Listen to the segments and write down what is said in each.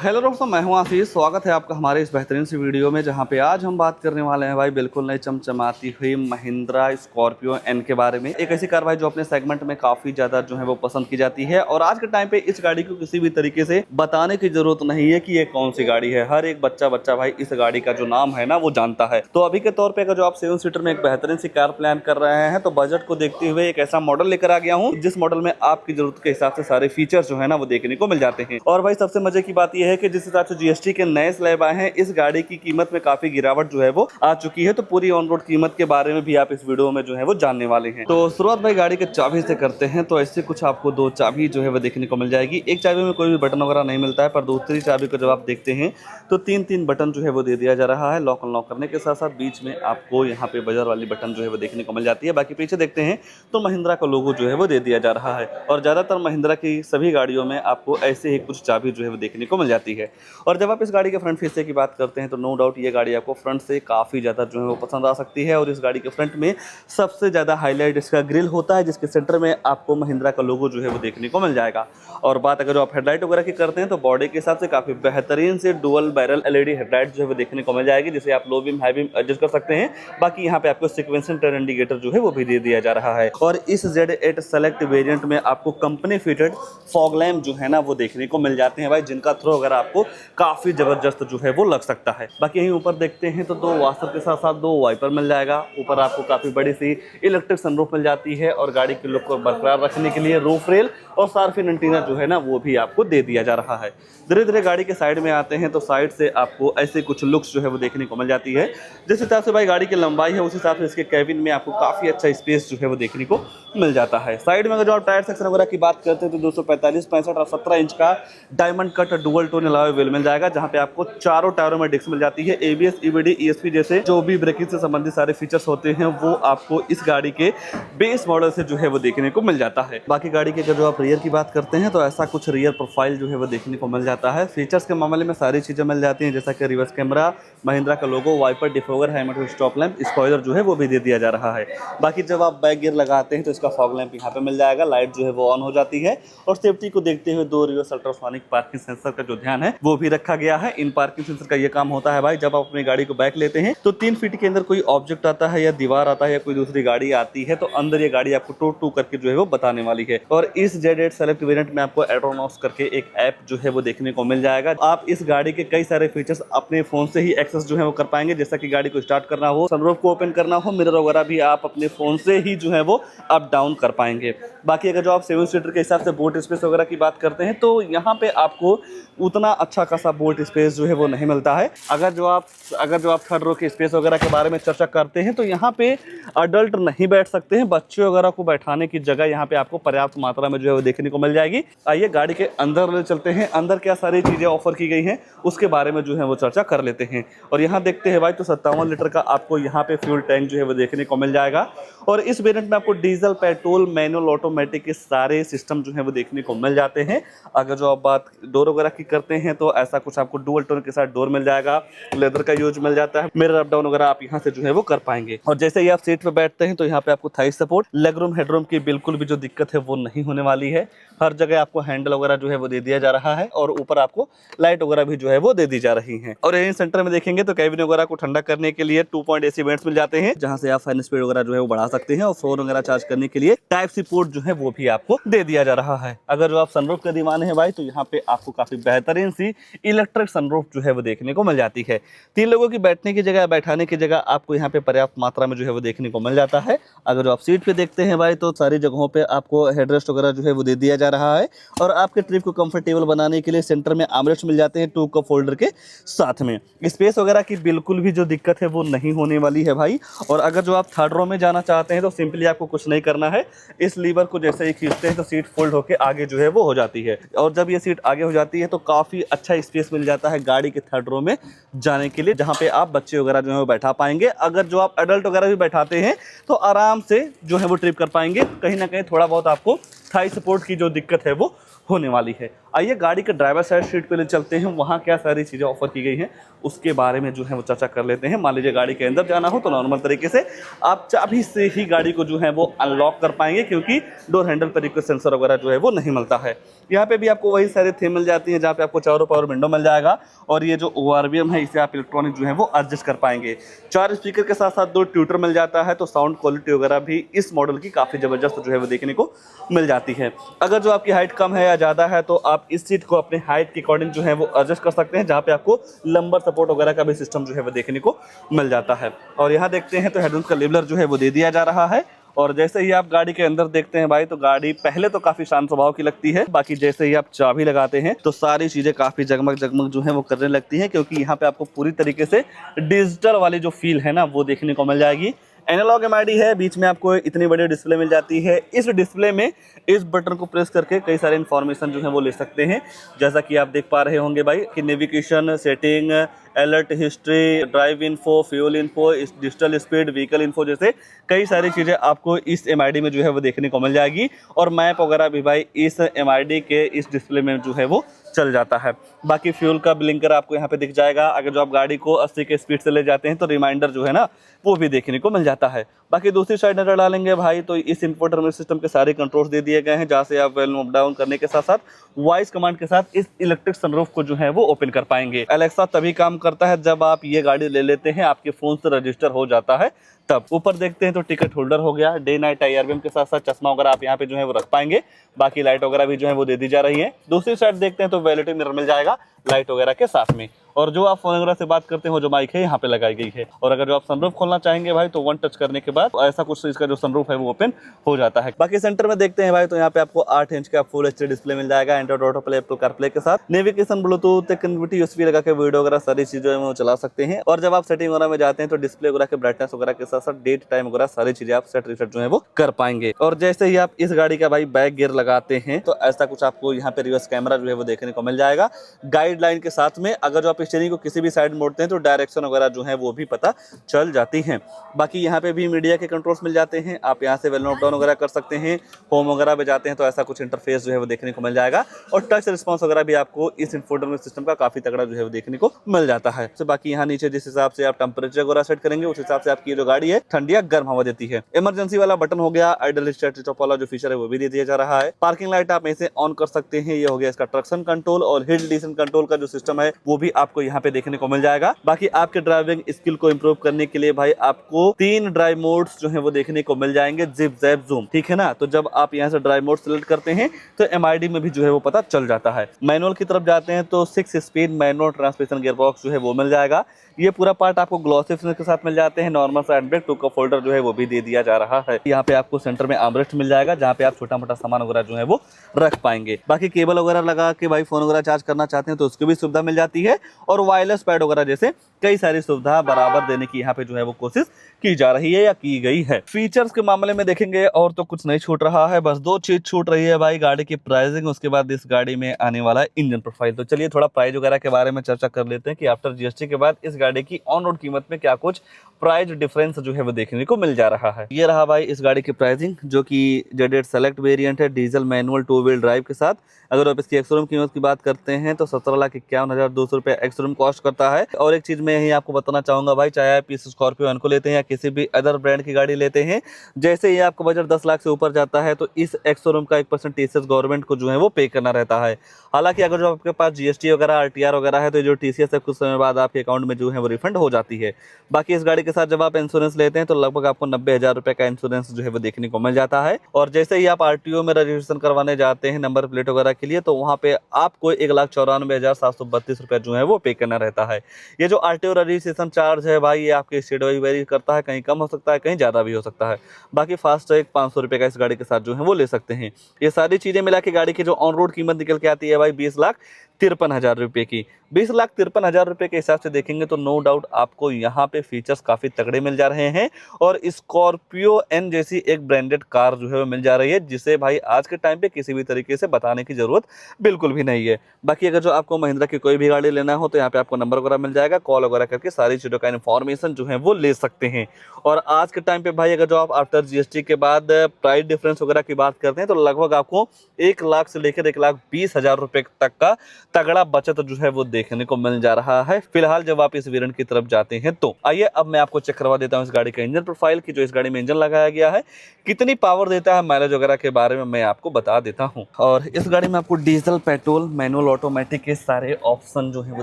Hello दोस्तों, मैं हूं आशीष। स्वागत है आपका हमारे इस बेहतरीन सी वीडियो में, जहां पे आज हम बात करने वाले हैं भाई बिल्कुल नई चमचमाती हुई महिंद्रा स्कॉर्पियो एन के बारे में। एक ऐसी कार भाई जो अपने सेगमेंट में काफ़ी ज़्यादा जो है वो पसंद की जाती है, और आज के टाइम पे इस गाड़ी को किसी भी तरीके से बताने की ज़रूरत नहीं है कि ये कौन सी गाड़ी है। हर एक बच्चा भाई इस गाड़ी का जो नाम है ना वो जानता है। तो अभी के तौर पर अगर जो आप 7 सीटर में एक बेहतरीन सी कार प्लान कर रहे हैं तो बजट को देखते हुए एक ऐसा मॉडल लेकर आ गया हूँ जिस मॉडल में आपकी जरूरत के हिसाब से सारे फीचर्स जो है ना वो देखने को मिल जाते हैं। और भाई सबसे मजे की बात यह है कि जिस हिसाब से जीएसटी के नए स्लैब आए हैं, इस गाड़ी की कीमत में काफी गिरावट जो है वो आ चुकी है। तो पूरी ऑन रोड कीमत के बारे में भी आप इस वीडियो में जो है वो जानने वाले हैं। तो शुरुआत भाई गाड़ी के चाबी से करते हैं। तो ऐसे कुछ आपको दो चाबी जो है वो देखने को मिल जाएगी। एक चाबी में कोई भी बटन वगैरह नहीं मिलता है, पर दूसरी चाबी को जब आप देखते हैं तो तीन बटन जो है वो दे दिया जा रहा है। लॉक अनलॉक करने के साथ साथ बीच में आपको यहाँ पे बजर वाली बटन जो है वो देखने को मिल जाती है। बाकी पीछे देखते हैं तो महिंद्रा का लोगो जो है वो दे दिया जा रहा है, और ज्यादातर महिंद्रा की सभी गाड़ियों में आपको ऐसे ही कुछ चाबी जो है वो देखने को मिल जाती है। और जब आप इस गाड़ी के फ्रंट फीचर की बात करते हैं तो नो डाउट ये गाड़ी आपको फ्रंट से काफ़ी ज़्यादा जो है वो पसंद आ सकती है। और इस गाड़ी के फ्रंट में सबसे ज़्यादा हाईलाइट इसका ग्रिल होता है, जिसके सेंटर में आपको महिंद्रा का लोगो जो है वो देखने को मिल जाएगा। और बात अगर आप हेडलाइट वगैरह की करते हैं तो बॉडी के हिसाब से काफ़ी बेहतरीन से डुअल बैरल एलईडी हेडलाइट जो है वो देखने को मिल जाएगी, जिसे आप low beam high beam adjust कर सकते हैं। बाकी यहाँ पे आपको सिक्वेंशियल टर्न इंडिकेटर जो है वो भी दे दिया जा रहा है। और इस Z8 सेलेक्ट वेरिएंट में आपको कंपनी फिटेड फॉग लैम्प जो है ना वो देखने को मिल जाते हैं भाई, जिनका थ्रो वगैरह आपको काफ़ी जबरदस्त जो है वो लग सकता है। बाकी यहीं ऊपर देखते हैं तो दो वाशर के साथ साथ दो वाइपर मिल जाएगा। ऊपर आपको काफ़ी बड़ी सी इलेक्ट्रिक सनरूफ मिल जाती है, और गाड़ी के लुक को बरकरार रखने के लिए रूफ रेल और सार्फिन एंटीना जो है ना वो भी आपको दे दिया जा रहा है। धीरे धीरे गाड़ी के साइड में आते हैं तो साइड से आपको ऐसे कुछ लुक्स जो है वो देखने को मिल जाती है। जिस हिसाब से भाई गाड़ी की लंबाई है उस हिसाब से इसके कैबिन में आपको काफ़ी अच्छा स्पेस जो है वो देखने को मिल जाता है। साइड में अगर जो आप टायर सेक्शन वगैरह की बात करते हैं तो 245, 65 और 17 इंच का diamond cut dual tone alloy wheel मिल जाएगा, जहाँ पे आपको चारों टायरों में डिस्क मिल जाती है। एबीएस, ईबीडी, ईएसपी जैसे जो भी ब्रेकिंग से संबंधित सारे फीचर्स होते हैं वो आपको इस गाड़ी के बेस मॉडल से जो है वो देखने को मिल जाता है। बाकी गाड़ी के अगर जो आप रियर की बात करते हैं तो ऐसा कुछ रियर प्रोफाइल जो है वो देखने को मिल जाता है। फीचर्स के मामले में सारी चीज़ें मिल जाती हैं, जैसा कि रिवर्स कैमरा, महिंद्रा का logo, wiper, defogger, helmet stop lamp, spoiler जो है वो भी दे दिया जा रहा है। बाकी जब आप बैक गियर लगाते हैं तो इसका फॉग लैंप यहाँ पे मिल जाएगा, लाइट जो है वो ऑन हो जाती है। और सेफ्टी को देखते हुए दो रिवर्स अल्ट्रासोनिक पार्किंग सेंसर का जो ध्यान है वो भी रखा गया है। इन पार्किंग सेंसर का ये काम होता है भाई, जब आप अपनी गाड़ी को बैक लेते हैं तो 3 फीट के अंदर कोई ऑब्जेक्ट आता है या दीवार आता है या कोई दूसरी गाड़ी आती है तो अंदर ये गाड़ी आपको टू टू करके जो है वो बताने वाली है। और इस Z8 सेलेक्ट वेरिएंट में आपको एड्रोनॉस करके एक ऐप जो है वो देखने को मिल जाएगा। आप इस गाड़ी के कई सारे फीचर्स अपने फोन से ही एक्सेस जो है वो कर पाएंगे, जैसा कि गाड़ी को स्टार्ट करना हो, सनरूफ को ओपन करना हो, मिरर वगैरह भी आप अपने फोन से ही जो है वो अप डाउन कर पाएंगे। बाकी अगर जो आप 7 सीटर के हिसाब से बोट स्पेस वगैरह की बात करते हैं तो यहाँ पे आपको उतना अच्छा खासा बोट स्पेस जो है वो नहीं मिलता है। अगर जो आप थर्ड रो के स्पेस वगैरह के बारे में चर्चा करते हैं तो यहाँ पे अडल्ट नहीं बैठ सकते हैं, बच्चे वगैरह को बैठाने की जगह यहाँ पे आपको पर्याप्त मात्रा में जो है वो देखने को मिल जाएगी। आइए गाड़ी के अंदर चलते हैं, अंदर क्या सारी चीज़ें ऑफर की गई हैं उसके बारे में जो है वो चर्चा कर लेते हैं। और यहाँ देखते हैं भाई तो 57 लीटर का आपको यहाँ पे फ्यूल टैंक जो है वो देखने को मिल जाएगा। और इस वेरिएंट में आपको डीजल, पेट्रोल, मैनुअल, ऑटोमेटिक के सारे सिस्टम जो है वो देखने को मिल जाते हैं। अगर जो आप बात डोर वगैरह की करते हैं तो ऐसा कुछ आपको डुअल टोन के साथ डोर मिल जाएगा, लेदर का यूज मिल जाता है, मिरर अप डाउन वगैरह आप यहाँ से जो है वो कर पाएंगे। और जैसे ही आप सीट पे बैठते हैं तो यहाँ पे आपको Thai support, leg room, headroom की बिल्कुल भी जो दिक्कत है वो नहीं होने वाली है। हर जगह आपको हैंडल वगैरह जो है वो दे दिया जा रहा है, और ऊपर आपको लाइट वगैरह भी जो है वो दे दी जा रही है। और यहीं सेंटर में देखेंगे तो कैबिन वगैरह को ठंडा करने के लिए 2 पॉइंट AC वेंट्स मिल जाते हैं, जहां से आप फैन स्पीड वगैरह जो है वो बढ़ा सकते हैं। और फोन वगैरह चार्ज करने के लिए टाइप सी पोर्ट जो है वो भी आपको दे दिया जा रहा है। अगर जो आप सनरूफ के दीवाने हैं भाई तो यहाँ पे आपको काफी बेहतरीन सी इलेक्ट्रिक सनरूफ जो है वो देखने को मिल जाती है। 3 लोगों की बैठने की जगह, बैठाने की जगह आपको यहाँ पे पर्याप्त मात्रा में जो है वो देखने को मिल जाता है। अगर जो आप सीट पे देखते हैं भाई तो सारी जगहों पे आपको हेडरेस्ट वगैरह जो है वो दे दिया जा रहा है। और आपके ट्रिप को कंफर्टेबल बनाने के लिए सेंटर में आर्मरेस्ट मिल जाते हैं 2 कप होल्डर के साथ में। स्पेस वगैरह की बिल्कुल भी जो दिक्कत है वो नहीं होने वाली है भाई। और अगर जो आप थर्ड रो में जाना चाहते हैं तो सिंपली आपको कुछ नहीं करना है, इस लीवर को जैसे ही खींचते हैं तो सीट फोल्ड होकर आगे जो है वो हो जाती है। और जब ये सीट आगे हो जाती है तो काफ़ी अच्छा स्पेस मिल जाता है गाड़ी के थर्ड रो में जाने के लिए, जहाँ पे आप बच्चे वगैरह जो है वो बैठा पाएंगे। अगर जो आप एडल्ट वगैरह भी बैठाते हैं तो आराम से जो है वो ट्रिप कर पाएंगे। कहीं ना कहीं थोड़ा बहुत आपको थाई सपोर्ट की जो दिक्कत है वो होने वाली है। आइए गाड़ी के ड्राइवर साइड सीट पे ले चलते हैं, वहाँ क्या सारी चीज़ें ऑफर की गई हैं उसके बारे में जो है वो चर्चा कर लेते हैं। मान लीजिए गाड़ी के अंदर जाना हो तो नॉर्मल तरीके से आप चाबी से ही गाड़ी को जो है वो अनलॉक कर पाएंगे, क्योंकि डोर हैंडल पर रिक्वेस्ट सेंसर वगैरह जो है वो नहीं मिलता है। यहाँ पे भी आपको वही सारी थीम मिल जाती है, जहाँ पे आपको चारों पावर विंडो मिल जाएगा, और ये जो ORVM है इसे आप इलेक्ट्रॉनिक जो है वो एडजस्ट कर पाएंगे। 4 स्पीकर के साथ साथ 2 ट्यूटर मिल जाता है, तो साउंड क्वालिटी वगैरह भी इस मॉडल की काफ़ी ज़बरदस्त जो है वो देखने को मिल जाती है। अगर जो आपकी हाइट कम है या ज़्यादा है तो आप इस सीट को अपने हाइट के अकॉर्डिंग जो है वो एडजस्ट कर सकते हैं, जहाँ पे आपको लंबर सपोर्ट वगैरह का भी सिस्टम जो है वो देखने को मिल जाता है। और यहाँ देखते हैं तो हेडरूम का लेवलर जो है वो दे दिया जा रहा है। और जैसे ही आप गाड़ी के अंदर देखते हैं भाई, तो गाड़ी पहले तो काफी शांत स्वभाव की लगती है, बाकी जैसे ही आप चाबी लगाते हैं तो सारी चीजें काफी जगमग जगमग जो है वो करने लगती हैं, क्योंकि यहाँ पे आपको पूरी तरीके से डिजिटल वाली जो फील है ना वो देखने को मिल जाएगी। एनालॉग MID है, बीच में आपको इतनी बड़ी डिस्प्ले मिल जाती है। इस डिस्प्ले में इस बटन को प्रेस करके कई सारे इन्फॉर्मेशन जो है वो ले सकते हैं, जैसा कि आप देख पा रहे होंगे भाई कि navigation, setting, alert history, drive info, fuel info, digital speed, vehicle info जैसे कई सारी चीज़ें आपको इस MID में जो है वो देखने को मिल जाएगी। और मैप वगैरह भी भाई इस MID के इस डिस्प्ले में जो है वो चल जाता है। बाकी फ्यूल का ब्लिंकर आपको यहाँ पे दिख जाएगा। अगर जो आप गाड़ी को 80 के स्पीड से ले जाते हैं तो रिमाइंडर जो है ना वो भी देखने को मिल जाता है। बाकी दूसरी साइड नजर डालेंगे भाई तो इस इंफोटेनमेंट सिस्टम के सारे कंट्रोल्स दे दिए गए हैं, जहाँ से आप वॉल्यूम अप डाउन करने के साथ साथ वॉइस कमांड के साथ इस इलेक्ट्रिक सनरूफ को जो है वो ओपन कर पाएंगे। अलेक्सा तभी काम करता है जब आप ये गाड़ी ले लेते हैं, आपके फोन से रजिस्टर हो जाता है तब। ऊपर देखते हैं तो टिकट होल्डर हो गया, डे नाइट IRVM के साथ साथ चश्मा वगैरह आप यहाँ पे जो है वो रख पाएंगे। बाकी लाइट वगैरह भी जो है वो दे दी जा रही है। दूसरी साइड देखते हैं तो वैनिटी मिरर मिल जाएगा लाइट वगैरह के साथ में। और जो आप फोन वगैरह से बात करते हो जो माइक है यहाँ पे लगाई गई है। और अगर जो आप सनरूफ खोलना चाहेंगे भाई तो 1 टच करने के बाद ऐसा कुछ इसका जो सनरूफ है वो ओपन हो जाता है। बाकी सेंटर में देखते हैं भाई तो यहाँ पे आपको 8 इंच का फुल HD डिस्प्ले मिल जाएगा, Android auto play, Apple CarPlay के साथ नेविगेशन, ब्लूटूथ कनेक्टिविटी, USB लगा के वीडियो वगैरह सारी चीजें वो चला सकते हैं। और जब आप सेटिंग वगैरह में जाते हैं तो डिस्प्ले वगैरह के ब्राइटनेस वगैरह के साथ साथ डेट टाइम वगैरह सारी चीजें आप सेट रिसेट जो है वो कर पाएंगे। और जैसे ही आप इस गाड़ी का भाई बैक गियर लगाते हैं तो ऐसा कुछ आपको यहाँ पे रिवर्स कैमरा जो है वो देखने को मिल जाएगा गाइडलाइन के साथ में। अगर जो आप स्टीयरिंग को किसी भी साइड मोड़ते हैं तो डायरेक्शन वगैरह जो है वो भी पता चल जाती हैं। बाकी यहाँ पे भी मीडिया के कंट्रोल्स मिल जाते हैं, आप यहाँ से वॉल्यूम अप डाउन वगैरह कर सकते हैं। होम वगैरह पे जाते हैं तो ऐसा कुछ इंटरफेस जो है वो देखने को मिल जाएगा। और टच रिस्पॉन्स वगैरह भी आपको इस इंफोटेनमेंट सिस्टम का काफी तगड़ा जो है वो देखने को मिल जाता है। तो बाकी यहाँ नीचे जिस हिसाब से आप टेम्परेचर वगैरह सेट करेंगे उस हिसाब से आपकी जो गाड़ी है ठंडी या गर्म हवा देती है। इमरजेंसी वाला बटन हो गया, आइडल स्टार्ट स्टॉप वाला जो फीचर है वो भी दे दिया जा रहा है। पार्किंग लाइट आप ऐसे ऑन कर सकते हैं, ये हो गया इसका ट्रैक्शन कंट्रोल। और हिल डिसेंट कंट्रोल का जो सिस्टम है वो भी आपको यहाँ पे देखने को मिल जाएगा। बाकी आपके ड्राइविंग स्किल को इंप्रूव करने के लिए भाई आपको 3 ड्राइव मोड्स जो है वो देखने को मिल जाएंगे, जिप जैप जूम, ठीक है ना। तो जब आप यहाँ से ड्राइव मोड सेलेक्ट करते हैं तो MID में भी जो है वो पता चल जाता है। मैनुअल की तरफ जाते हैं तो 6 स्पीड मैनुअल ट्रांसमिशन गियरबॉक्स जो है वो मिल जाएगा। ये पूरा पार्ट आपको ग्लॉसी फिनिश के साथ मिल जाते हैं। नॉर्मल सा हैंडब्रेक 2 कप होल्डर जो है वो भी दे दिया जा रहा है। यहाँ पे आपको सेंटर में आर्मरेस्ट मिल जाएगा, जहाँ पे आप छोटा मोटा सामान वगैरह जो है वो रख पाएंगे। बाकी केबल वगैरह लगा के भाई फोन वगैरह चार्ज करना चाहते हैं तो उसकी भी सुविधा मिल जाती है। और वायरलेस पैड वगैरह जैसे कई सारी सुविधा बराबर देने की यहाँ पे जो है वो कोशिश की जा रही है या की गई है। फीचर्स के मामले में देखेंगे और तो कुछ नहीं छूट रहा है, बस 2 चीज छूट रही है भाई, गाड़ी की प्राइसिंग, उसके बाद इस गाड़ी में आने वाला इंजन प्रोफाइल। तो चलिए थोड़ा प्राइस वगैरह के बारे में चर्चा कर लेते हैं कि आफ्टर GST के बाद इस गाड़ी की ऑन रोड कीमत में क्या कुछ प्राइस डिफरेंस जो है वो देखने को मिल जा रहा है। ये रहा भाई इस गाड़ी की प्राइसिंग, जो कि Z8 सेलेक्ट वेरिएंट है, डीजल मैनुअल 2 व्हील ड्राइव के साथ। अगर आप इसकी एक्सशोरूम कीमत की बात करते हैं तो 17,51,200 रुपये एक्सशोरूम कॉस्ट करता है। और एक चीज मैं यही आपको बताना चाहूंगा भाई, चाहे आप इस स्कॉर्पियो एन को लेते हैं या किसी भी अदर ब्रांड की गाड़ी लेते हैं, जैसे ही आपका बजट 10 लाख से ऊपर जाता है तो इस एक्सशोरूम का 1% TCS गवर्नमेंट को जो है वो पे करना रहता है। हालांकि अगर जो आपके पास GST वगैरह RTR वगैरह है तो जो TCS है कुछ समय बाद आपके अकाउंट में जो है वो रिफंड हो जाती है। बाकी इस गाड़ी के साथ जब आप इंश्योरेंस लेते हैं तो लगभग आपको 90,000 रुपये का इंश्योरेंस जो है वो देखने को मिल जाता है। और जैसे ही आप RTO में रजिस्ट्रेशन करवाने जाते हैं नंबर प्लेट वगैरह के लिए, तो वहाँ पे आपको 1,94,732 रुपये जो है वो पे करना रहता है। ये जो RTO रजिस्ट्रेशन चार्ज है भाई, ये आपके स्टेट वाइज वेरी करता है, कहीं कम हो सकता है कहीं ज़्यादा भी हो सकता है। बाकी फास्ट ट्रैक 500 रुपये का इस गाड़ी के साथ जो है वो ले सकते हैं। ये सारी चीज़ें मिला के गाड़ी की जो ऑन रोड कीमत निकल के आती है भाई 20,53,000 रुपये की। 20,53,000 रुपये के हिसाब से देखेंगे तो नो डाउट आपको यहाँ पे फीचर्स काफ़ी तगड़े मिल जा रहे हैं। और स्कॉर्पियो एन जैसी एक ब्रांडेड कार जो है वो मिल जा रही है, जिसे भाई आज के टाइम पे किसी भी तरीके से बताने की ज़रूरत बिल्कुल भी नहीं है। बाकी अगर जो आपको महिंद्रा की कोई भी गाड़ी लेना हो तो यहाँ पे आपको नंबर वगैरह मिल जाएगा, कॉल वगैरह करके सारी चीज़ों का इन्फॉर्मेशन जो है वो ले सकते हैं। और आज के टाइम पे भाई अगर जो आप आफ्टर जीएसटी के बाद प्राइस डिफरेंस वगैरह की बात करते हैं तो लगभग आपको 1 लाख से लेकर 1,20,000 रुपए तक का तगड़ा बचत जो है वो देखने को मिल जा रहा है फिलहाल जब आप इस वेरिएंट की तरफ जाते हैं। तो आइए अब मैं आपको चेक करवा देता हूँ इस गाड़ी का इंजन प्रोफाइल की, जो इस गाड़ी में इंजन लगाया गया है, कितनी पावर देता है, माइलेज वगैरह के बारे में मैं आपको बता देता हूँ। और इस गाड़ी में आपको डीजल, पेट्रोल, मैनुअल, ऑटोमेटिक के सारे ऑप्शन जो है वो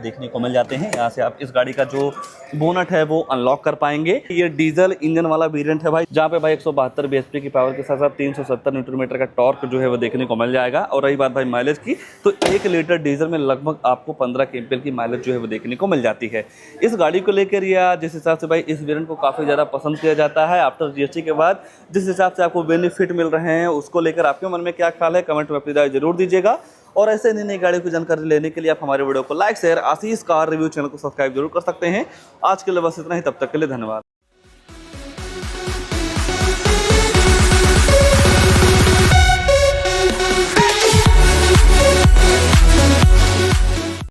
देखने को मिल जाते हैं। यहाँ से आप इस गाड़ी का जो बोनट है वो अनलॉक कर पाएंगे। ये डीजल इंजन वाला वेरिएंट है भाई, जहाँ पे भाई 172 bhp की पावर के साथ साथ 370 न्यूटन मीटर का टॉर्क जो है वो देखने को मिल जाएगा। और रही बात भाई माइलेज की, तो 1 लीटर डीजल में लगभग आपको 15 kmpl की माइलेज जो है वो देखने को मिल जाती है। इस गाड़ी को लेकर या जिस हिसाब से भाई इस वेरिएंट को काफ़ी ज़्यादा पसंद किया जाता है आफ्टर जीएसटी के बाद, जिस हिसाब से आपको बेनिफिट मिल रहे हैं, उसको लेकर आपके मन में क्या ख्याल है, कमेंट में अपनी राय जरूर दीजिएगा। और ऐसे नई नई गाड़ियों की जानकारी लेने के लिए आप हमारे वीडियो को लाइक, शेयर, आशीष कार रिव्यू चैनल को सब्सक्राइब जरूर कर सकते हैं। आज के लिए बस इतना ही, तब तक के लिए धन्यवाद।